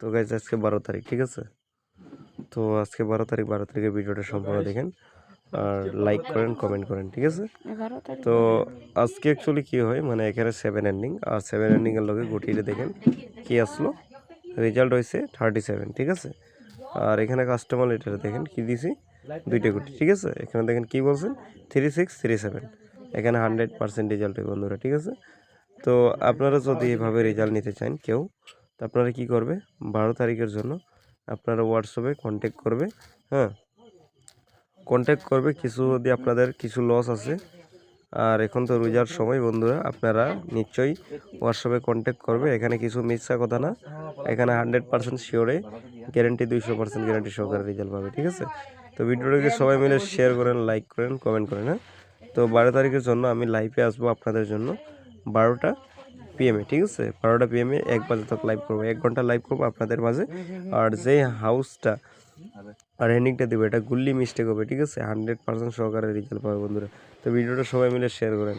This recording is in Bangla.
তো গাইজ আজকে 12 তারিখ, ঠিক আছে। তো আজকে 12 তারিখ, 12 তারিখের ভিডিওটা সম্পূর্ণ দেখেন আর লাইক করেন, কমেন্ট করেন, ঠিক আছে। তো আজকে অ্যাকচুয়ালি কী হয়, মানে এখানে 7 এন্ডিং, আর 7 এন্ডিংয়ের লগে গুটিটা দেখেন কি আসলো, রেজাল্ট হয়েছে 37, ঠিক আছে। আর এখানে কাস্টমার লেটারে দেখেন কি দিছি, 2টা গুটি, ঠিক আছে। এখানে দেখেন কি বলছেন 3637, এখানে 100% রেজাল্ট হয় বন্ধুরা, ঠিক আছে। তো আপনারা যদি এভাবে রেজাল্ট নিতে চান কেউ, তো আপনারা কি করবে, 12 তারিখের জন্য আপনারা হোয়াটসঅ্যাপে কন্ট্যাক্ট করবে, হ্যাঁ, কন্ট্যাক্ট করবে। কিছু যদি আপনাদের কিছু লস আছে, আর এখন তো রোজার সময় বন্ধুরা, আপনারা নিশ্চয়ই হোয়াটসঅ্যাপে কন্ট্যাক্ট করবে। এখানে কিছু মিথ্যা কথা না, এখানে 100% শিওরে গ্যারেন্টি, 200% গ্যারেন্টি সহকারে রেজাল্ট পাবে, ঠিক আছে। তো ভিডিওটাকে সবাই মিলে শেয়ার করেন, লাইক করেন, কমেন্ট করেন, হ্যাঁ। তো 12 তারিখের জন্য আমি লাইভে আসবো আপনাদের জন্য 12টা PM, ঠিক আছে। 12টা PM 1 বাজে তক লাইভ করবো, 1 ঘন্টা লাইভ করবো আপনাদের মাঝে। আর যে হাউসটা আর এন্ডিংটা দেবো, এটা গুল্লি মিস্টেক হবে, ঠিক আছে। 100% সহকারে রেজাল্ট পাবে বন্ধুরা। তো ভিডিওটা সবাই মিলে শেয়ার করেন।